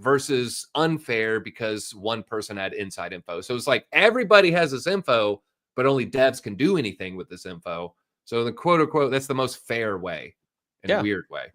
versus unfair because one person had inside info. So it's like everybody has this info, but only devs can do anything with this info. So the quote unquote, that's the most fair way in a weird way.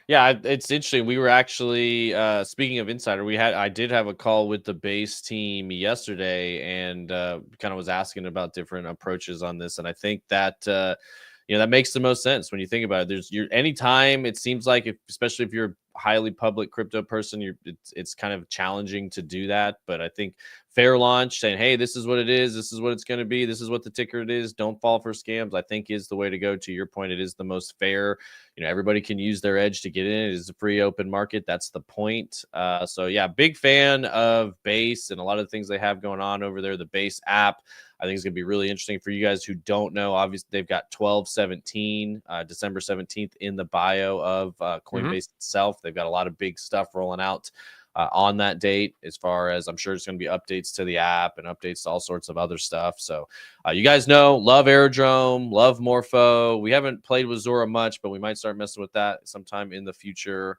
Yeah, it's interesting. We were actually speaking of insider, I did have a call with the base team yesterday and kind of was asking about different approaches on this. And I think that that makes the most sense when you think about it. Anytime it seems like, especially if you're a highly public crypto person, it's kind of challenging to do that. But I think fair launch, saying, hey, this is what it is, this is what it's going to be, this is what the ticker it is, don't fall for scams, I think is the way to go. To your point, it is the most fair. Everybody can use their edge to get in. It is a free open market. That's the point. So yeah, big fan of Base and a lot of the things they have going on over there. The Base app, I think it's going to be really interesting for you guys who don't know. Obviously, they've got 12/17, December 17th in the bio of Coinbase itself. They've got a lot of big stuff rolling out on that date, as far as I'm sure it's going to be updates to the app and updates to all sorts of other stuff. So you guys know, love Aerodrome, love Morpho. We haven't played with Zora much, but we might start messing with that sometime in the future.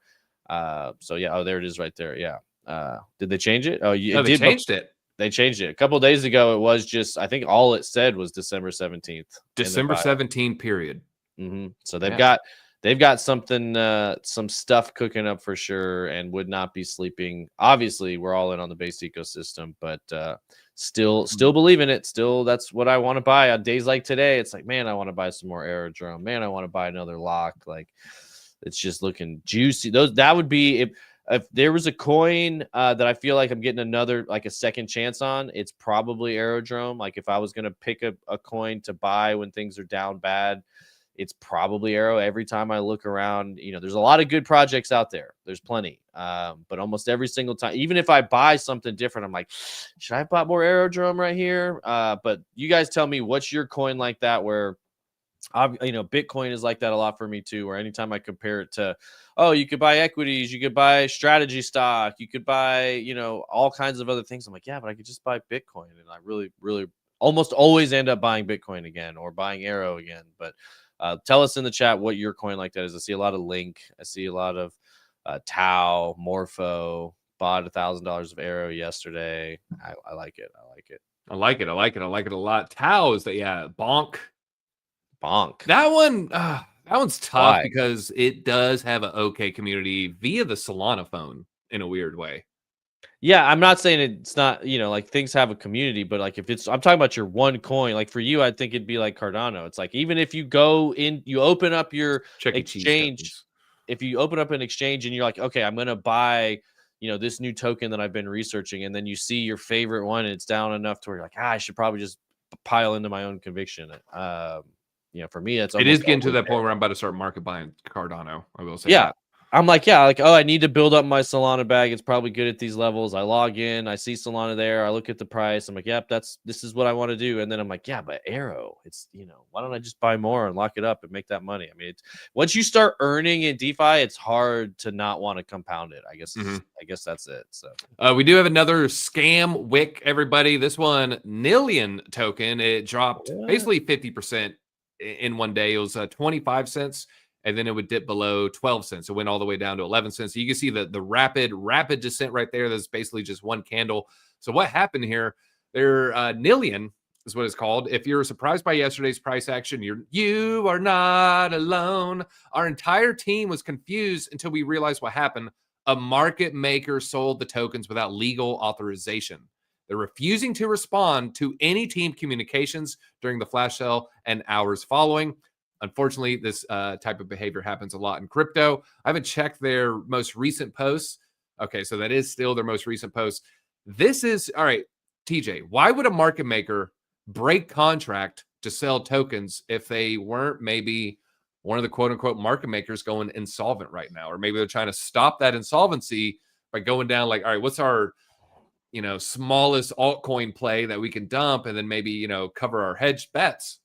So yeah, oh, there it is right there. Yeah. Did they change it? Oh, they changed it. They changed it a couple of days ago. It was just, I think all it said was December 17th. December 17 period. So they've got something, some stuff cooking up for sure, and would not be sleeping. Obviously, we're all in on the Base ecosystem, but still believe in it. Still, that's what I want to buy on days like today. It's like, man, I want to buy some more Aerodrome. Man, I want to buy another lock. Like, it's just looking juicy. That would be if there was a coin that I feel like I'm getting another, like a second chance on, it's probably Aerodrome. Like if I was going to pick a coin to buy when things are down bad, it's probably Arrow. Every time I look around, there's a lot of good projects out there. There's plenty. But almost every single time, even if I buy something different, I'm like, should I have bought more Aerodrome right here? But you guys tell me, what's your coin like that where, Bitcoin is like that a lot for me too, where anytime I compare it to, oh, you could buy equities, you could buy strategy stock, you could buy, all kinds of other things. I'm like, yeah, but I could just buy Bitcoin. And I really, really almost always end up buying Bitcoin again or buying Arrow again. But tell us in the chat what your coin like that is. I see a lot of Link. I see a lot of Tau, Morpho. Bought $1,000 of Arrow yesterday. I like it. I like it. I like it. I like it. I like it a lot. Tau is Bonk. That one's tough because it does have an okay community via the Solana phone in a weird way. Yeah, I'm not saying it's not, like things have a community, but like I'm talking about your one coin. Like for you, I think it'd be like Cardano. It's like even if you go in, you open up your exchange, if you open up an exchange and you're like, okay, I'm going to buy, this new token that I've been researching, and then you see your favorite one and it's down enough to where you're like, I should probably just pile into my own conviction. For me, it is getting to that point where I'm about to start market buying Cardano. I will say that. I'm like, oh, I need to build up my Solana bag. It's probably good at these levels. I log in, I see Solana there. I look at the price. I'm like, yep, this is what I want to do. And then I'm like, yeah, but Arrow, it's, why don't I just buy more and lock it up and make that money? I mean, once you start earning in DeFi, it's hard to not want to compound it. I guess that's it. So we do have another scam wick, everybody. This one, Nillion token, it dropped basically 50% in one day. It was 25 cents. And then it would dip below 12 cents. It went all the way down to 11 cents. So you can see the rapid descent right there. That's basically just one candle. So what happened here? Nillion is what it's called. If you're surprised by yesterday's price action, you are not alone. Our entire team was confused until we realized what happened. A market maker sold the tokens without legal authorization. They're refusing to respond to any team communications during the flash sale and hours following. Unfortunately, this type of behavior happens a lot in crypto. I haven't checked their most recent posts. Okay, so that is still their most recent post. This is, all right, TJ, why would a market maker break contract to sell tokens if they weren't maybe one of the quote-unquote market makers going insolvent right now? Or maybe they're trying to stop that insolvency by going down like, all right, what's our smallest altcoin play that we can dump and then maybe, cover our hedged bets?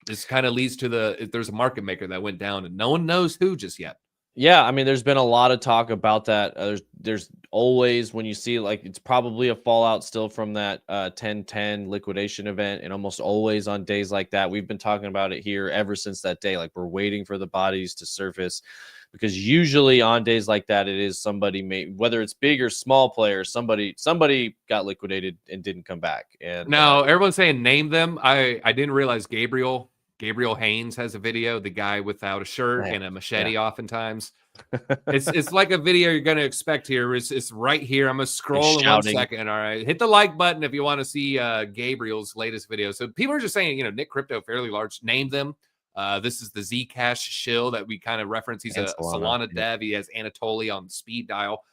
This kind of leads to there's a market maker that went down and no one knows who just yet. Yeah, I mean, there's been a lot of talk about that. There's always, when you see it's probably a fallout still from that 10/10 liquidation event, and almost always on days like that, we've been talking about it here ever since that day. Like, we're waiting for the bodies to surface, because usually on days like that, it is somebody, whether it's big or small player, somebody got liquidated and didn't come back. And now everyone's saying name them. I didn't realize Gabriel Haynes has a video, the guy without a shirt and a machete oftentimes. It's like a video you're going to expect here. It's right here. I'm going to scroll in 1 second. All right. Hit the like button if you want to see Gabriel's latest video. So people are just saying, Nick Crypto, fairly large. Name them. This is the Zcash shill that we kind of reference. He's a Solana dev. He has Anatoly on speed dial.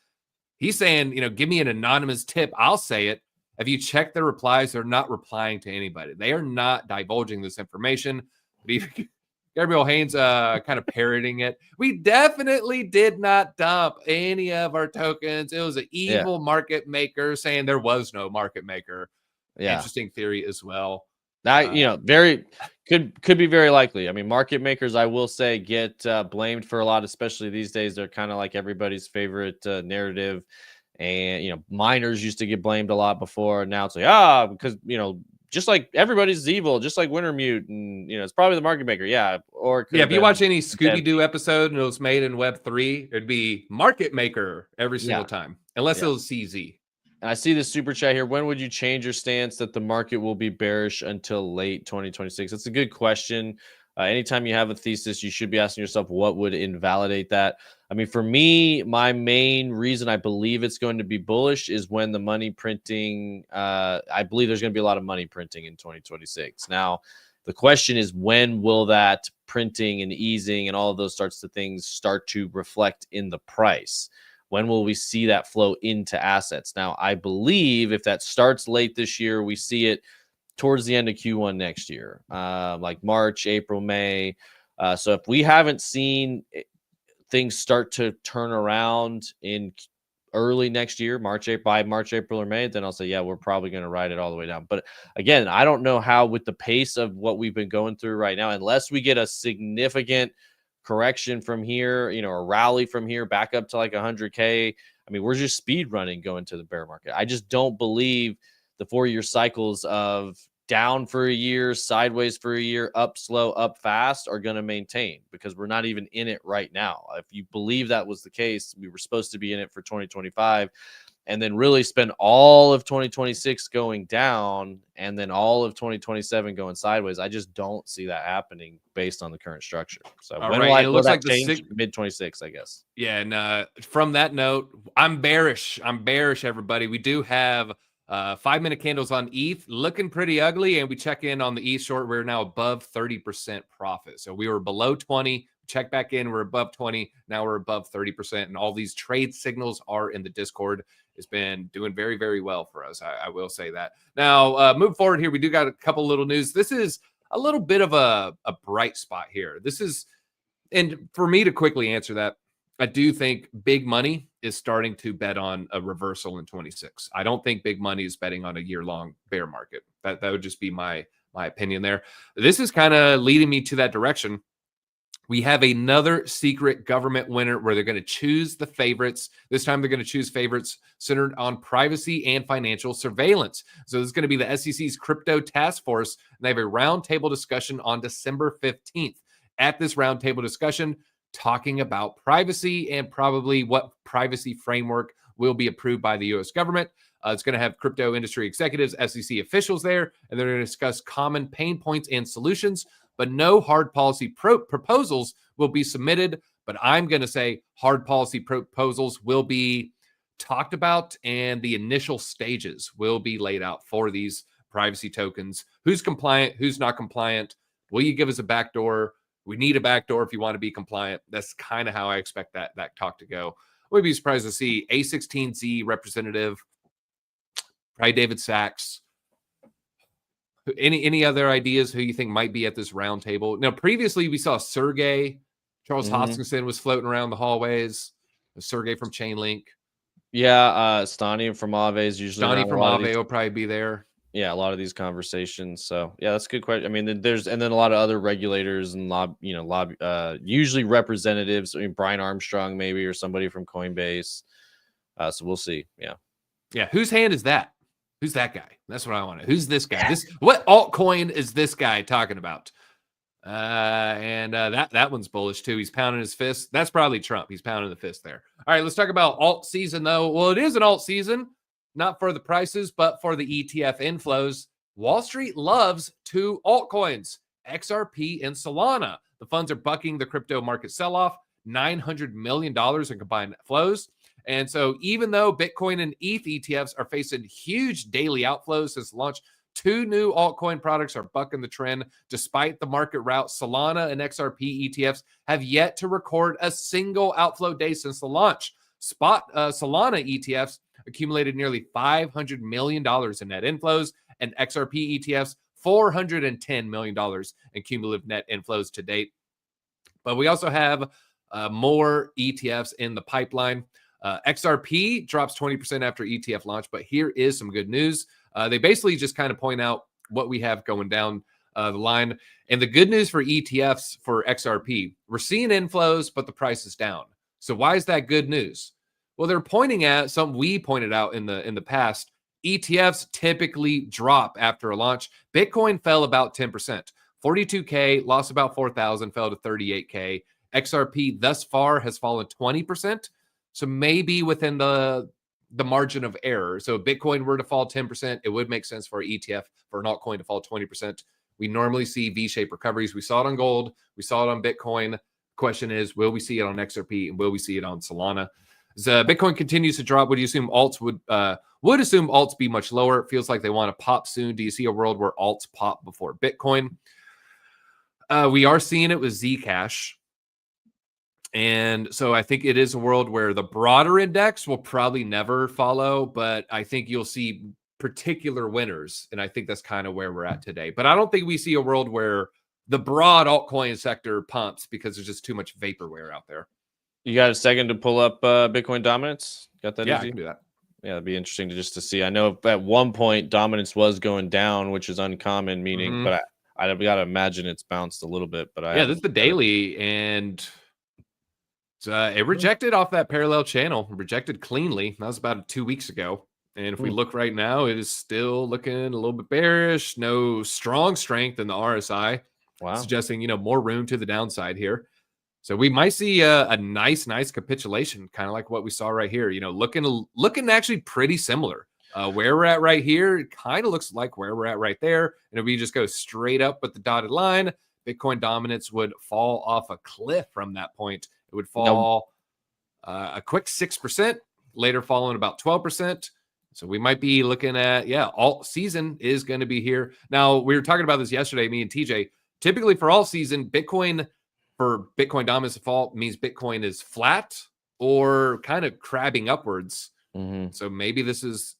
He's saying, give me an anonymous tip. I'll say it. If you check their replies, they're not replying to anybody. They are not divulging this information. But even Gabriel Haynes kind of parroting it. We definitely did not dump any of our tokens. It was an evil market maker saying there was no market maker. Yeah. Interesting theory as well. That, very could be very likely. I mean, market makers, I will say, get blamed for a lot, especially these days. They're kind of like everybody's favorite narrative. And, miners used to get blamed a lot before. Now it's like, because, just like everybody's evil, just like Wintermute, and it's probably the market maker. Yeah. Or if you watch any Scooby-Doo episode and it was made in Web3, it'd be market maker every single time, unless it was CZ. And I see this super chat here. When would you change your stance that the market will be bearish until late 2026? That's a good question. Anytime you have a thesis, you should be asking yourself what would invalidate that. I mean, for me, my main reason I believe it's going to be bullish is when the money printing, I believe there's going to be a lot of money printing in 2026. Now, the question is, when will that printing and easing and all of those sorts of things start to reflect in the price? When will we see that flow into assets? Now, I believe if that starts late this year, we see it towards the end of Q1 next year, like March, April, May. So if we haven't seen things start to turn around in early next year, by March, April, or May, then I'll say, yeah, we're probably going to ride it all the way down. But again, I don't know how, with the pace of what we've been going through right now, unless we get a significant correction from here, a rally from here back up to like 100K. I mean, we're just speed running going to the bear market. I just don't believe the 4-year cycles of down for a year, sideways for a year, up slow, up fast are going to maintain, because we're not even in it right now. If you believe that was the case, we were supposed to be in it for 2025 and then really spend all of 2026 going down and then all of 2027 going sideways. I just don't see that happening based on the current structure. So it looks like the mid 26, I guess. Yeah. And from that note, I'm bearish. Everybody. We do have 5-minute candles on ETH looking pretty ugly. And we check in on the ETH short. We're now above 30% profit. So we were below 20. check back in. We're above 20. Now we're above 30%. And all these trade signals are in the Discord. It's been doing very, very well for us. I will say that. Now, move forward here. We do got a couple little news. This is a little bit of a bright spot here. This is, and for me to quickly answer that, I do think big money is starting to bet on a reversal in 26. I don't think big money is betting on a year-long bear market. That would just be my opinion there. This is kind of leading me to that direction. We have another secret government winner where they're going to choose the favorites. This time they're going to choose favorites centered on privacy and financial surveillance. So this is going to be the SEC's crypto task force. And they have a roundtable discussion on December 15th. At this roundtable discussion, talking about privacy and probably what privacy framework will be approved by the U.S. government. It's going to have crypto industry executives, SEC officials there, and they're going to discuss common pain points and solutions, but no hard policy proposals will be submitted. But I'm going to say hard policy proposals will be talked about, and the initial stages will be laid out for these privacy tokens. Who's compliant? Who's not compliant? Will you give us a backdoor? We need a backdoor if you want to be compliant. That's kind of how I expect that talk to go. Wouldn't be surprised to see A16Z representative, probably David Sachs. Any other ideas who you think might be at this round table? Now, previously we saw Sergey, Charles Hoskinson was floating around the hallways. Sergey from Chainlink. Yeah, Stani from Aave is usually Stani from Aave will probably be there. Yeah, a lot of these conversations. So yeah, that's a good question. I mean, there's and then a lot of other regulators and usually representatives. I mean, Brian Armstrong maybe or somebody from Coinbase. So we'll see. Yeah. Whose hand is that? Who's that guy? That's what I want to. Who's this guy? What altcoin is this guy talking about? That one's bullish too. He's pounding his fist. That's probably Trump. He's pounding the fist there. All right, let's talk about alt season though. Well, it is an alt season. Not for the prices, but for the ETF inflows. Wall Street loves two altcoins, XRP and Solana. The funds are bucking the crypto market sell-off, $900 million in combined flows. And so even though Bitcoin and ETH ETFs are facing huge daily outflows since launch, two new altcoin products are bucking the trend. Despite the market rout, Solana and XRP ETFs have yet to record a single outflow day since the launch. Spot Solana ETFs accumulated nearly $500 million in net inflows, and XRP ETFs $410 million in cumulative net inflows to date. But we also have more ETFs in the pipeline. XRP drops 20% after ETF launch, but here is some good news. They basically just kind of point out what we have going down the line. And the good news for ETFs for XRP, we're seeing inflows, but the price is down. So why is that good news? Well, they're pointing at something we pointed out in the past. ETFs typically drop after a launch. Bitcoin fell about 10%. 42K, lost about 4,000, fell to 38K. XRP thus far has fallen 20%. So maybe within the margin of error. So if Bitcoin were to fall 10%, it would make sense for an ETF, for an altcoin to fall 20%. We normally see V-shaped recoveries. We saw it on gold. We saw it on Bitcoin. Question is, will we see it on XRP and will we see it on Solana? As Bitcoin continues to drop, would you assume alts would assume alts be much lower? It feels like they want to pop soon. Do you see a world where alts pop before Bitcoin? We are seeing it with Zcash. And so I think it is a world where the broader index will probably never follow, but I think you'll see particular winners. And I think that's kind of where we're at today. But I don't think we see a world where the broad altcoin sector pumps because there's just too much vaporware out there. You got a second to pull up Bitcoin dominance? Got that? Yeah, easy? I can do that. Yeah, it'd be interesting to see. I know at one point dominance was going down, which is uncommon, meaning, but I got to imagine it's bounced a little bit. But this is the daily, and it rejected off that parallel channel, rejected cleanly. That was about 2 weeks ago. And if we look right now, it is still looking a little bit bearish. No strong strength in the RSI, suggesting more room to the downside here. So we might see a nice capitulation, kind of like what we saw right here. Looking actually pretty similar. Where we're at right here, it kind of looks like where we're at right there. And if we just go straight up with the dotted line, Bitcoin dominance would fall off a cliff from that point. It would fall a quick 6%, later falling about 12%. So we might be looking at, alt season is going to be here. Now, we were talking about this yesterday, me and TJ. Typically for all season, Bitcoin for Bitcoin dominance default means Bitcoin is flat or kind of crabbing upwards. So maybe this is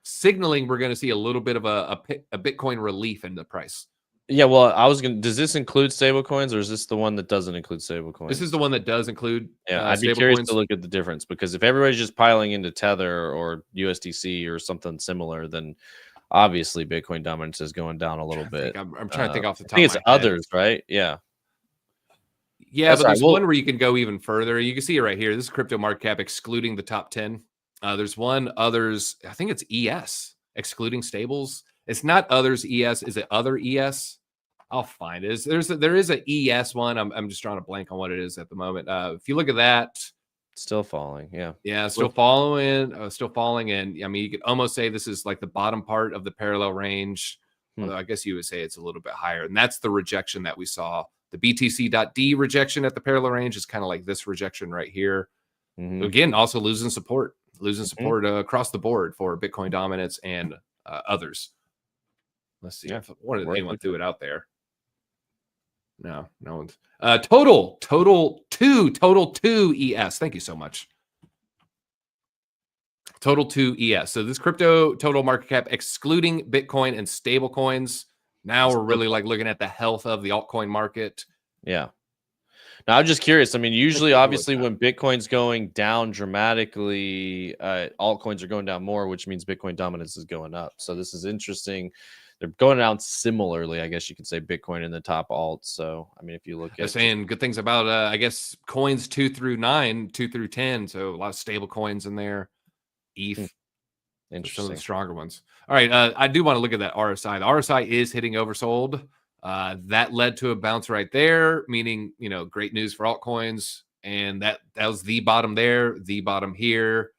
signaling we're going to see a little bit of a Bitcoin relief in the price. Yeah, well, I was going to, does this include stable coins, or is this the one that doesn't include stable coins? This is the one that does include I'd be curious to look at the difference, because if everybody's just piling into Tether or USDC or something similar, then obviously Bitcoin dominance is going down a little bit. I'm trying to think off the top I think of it's my head. others, right? Yeah. Yeah, but there's one where you can go even further. You can see it right here. This is crypto market cap excluding the top 10. There's one others. I think it's ES excluding stables. It's not others ES. Is it other ES? I'll find it. There is a ES one. I'm just drawing a blank on what it is at the moment. If you look at that, still falling. Yeah, still falling. Still falling. And I mean, you could almost say this is like the bottom part of the parallel range. Although I guess you would say it's a little bit higher. And that's the rejection that we saw. The BTC.D rejection at the parallel range is kind of like this rejection right here. Again, also losing support across the board for Bitcoin dominance and others. Let's see if anyone threw it out there. No one's. Total 2 ES. Thank you so much. Total 2 ES. So this crypto total market cap excluding Bitcoin and stable coins. Now we're really like looking at the health of the altcoin market. Yeah. Now I'm just curious. I mean, usually, obviously, when Bitcoin's going down dramatically, altcoins are going down more, which means Bitcoin dominance is going up. So this is interesting. They're going down similarly, I guess you could say, Bitcoin in the top alts. So, I mean, if you look at saying good things about, I guess, coins 2 through 9, 2 through 10. So a lot of stable coins in there. ETH. Interesting. Some of the stronger ones. All right. I do want to look at that RSI. The RSI is hitting oversold. That led to a bounce right there, meaning, great news for altcoins. And that was the bottom there, the bottom here.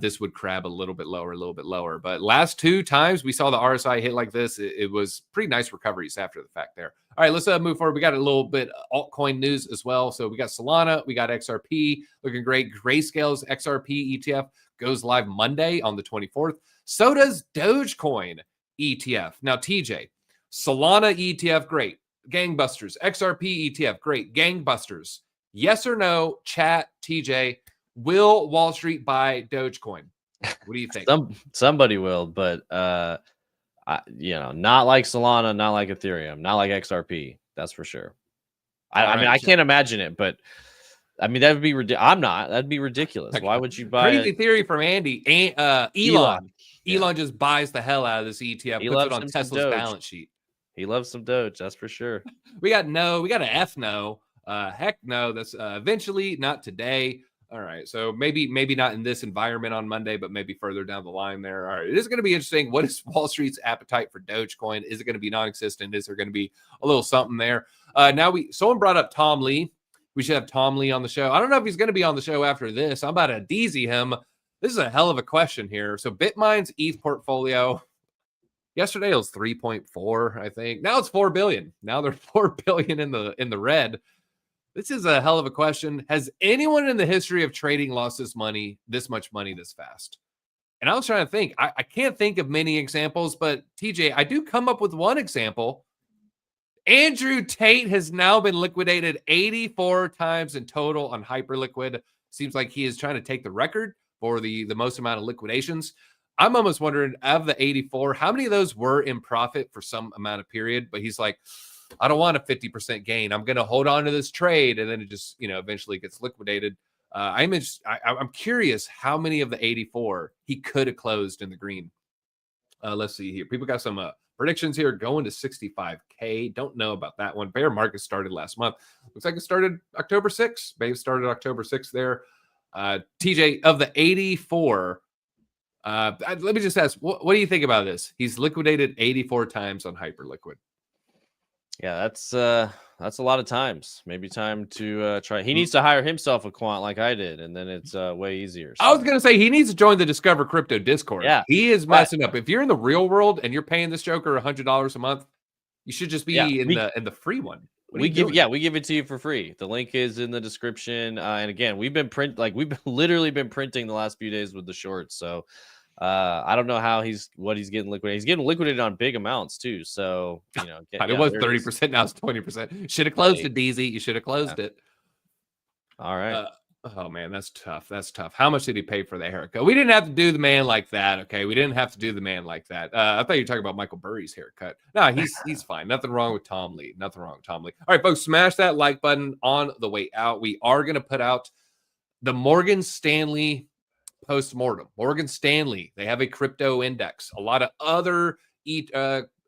This would crab a little bit lower. But last 2 times we saw the RSI hit like this, it was pretty nice recoveries after the fact there. All right, let's move forward. We got a little bit altcoin news as well. So we got Solana, we got XRP looking great. Grayscale's XRP ETF goes live Monday on the 24th. So does Dogecoin ETF. Now, TJ, Solana ETF, great. Gangbusters. XRP ETF, great. Gangbusters. Yes or no, chat, TJ, will Wall Street buy Dogecoin? What do you think? Somebody will, but not like Solana, not like Ethereum, not like XRP. That's for sure. I mean, I can't imagine it, but I mean, that would be ridiculous. That'd be ridiculous. Why would you buy crazy theory from Andy? Elon just buys the hell out of this ETF, puts it on Tesla's balance sheet. He loves some Doge, that's for sure. We got an F no. Heck no. That's eventually, not today. All right. So maybe not in this environment on Monday, but maybe further down the line there. All right. It is going to be interesting. What is Wall Street's appetite for Dogecoin? Is it going to be non-existent? Is there going to be a little something there? Someone brought up Tom Lee. We should have Tom Lee on the show. I don't know if he's going to be on the show after this. I'm about to DZ him. This is a hell of a question here. So Bitmine's ETH portfolio, yesterday it was 3.4, I think. Now it's 4 billion. Now they're 4 billion in the red. This is a hell of a question. Has anyone in the history of trading lost this much money this fast? And I was trying to think. I can't think of many examples, but TJ, I do come up with one example. Andrew Tate has now been liquidated 84 times in total on Hyperliquid. Seems like he is trying to take the record for the most amount of liquidations. I'm almost wondering, of the 84, how many of those were in profit for some amount of period? But he's like, I don't want a 50% gain. I'm going to hold on to this trade. And then it just, eventually gets liquidated. I'm curious how many of the 84 he could have closed in the green. Let's see here. People got some predictions here going to 65K. Don't know about that one. Bear market started last month. Looks like it started October 6th. Maybe started October 6th there. TJ, of the 84, let me just ask, what do you think about this? He's liquidated 84 times on Hyperliquid. Yeah, that's a lot of times. Maybe time to try. He needs to hire himself a quant like I did, and then it's way easier. So. I was going to say he needs to join the Discover Crypto Discord. Yeah, he is messing up. If you're in the real world and you're paying this joker $100 a month, you should just be in the free one. We give it to you for free. The link is in the description. And again, we've literally been printing the last few days with the shorts. So I don't know how what he's getting liquidated. He's getting liquidated on big amounts too. So, you know, it was 30%. Now it's 20%. Should have closed it, DZ. You should have closed it. All right. Oh man, that's tough. That's tough. How much did he pay for the haircut? We didn't have to do the man like that. Okay, we didn't have to do the man like that. I thought you were talking about Michael Burry's haircut. No, he's fine. Nothing wrong with Tom Lee. Nothing wrong with Tom Lee. All right, folks, smash that like button on the way out. We are going to put out the Morgan Stanley post-mortem. Morgan Stanley, they have a crypto index. A lot of other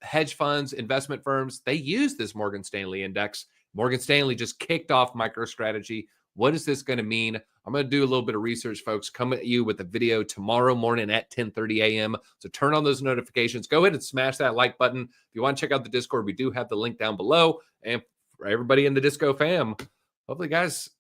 hedge funds, investment firms, they use this Morgan Stanley index. Morgan Stanley just kicked off MicroStrategy. What is this going to mean? I'm going to do a little bit of research, folks. Come at you with a video tomorrow morning at 10:30 a.m. So turn on those notifications. Go ahead and smash that like button. If you want to check out the Discord, we do have the link down below. And for everybody in the Disco fam, hopefully, guys,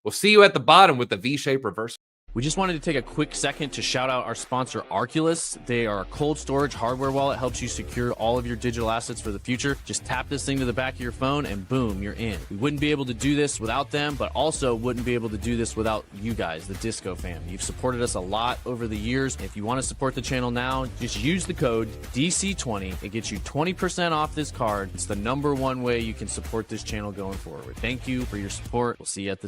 we'll see you at the bottom with the V-shape reversal. We just wanted to take a quick second to shout out our sponsor, Arculus. They are a cold storage hardware wallet, helps you secure all of your digital assets for the future. Just tap this thing to the back of your phone and boom, you're in. We wouldn't be able to do this without them, but also wouldn't be able to do this without you guys, the Disco fam. You've supported us a lot over the years. If you want to support the channel now, just use the code DC20. It gets you 20% off this card. It's the #1 way you can support this channel going forward. Thank you for your support. We'll see you at the top.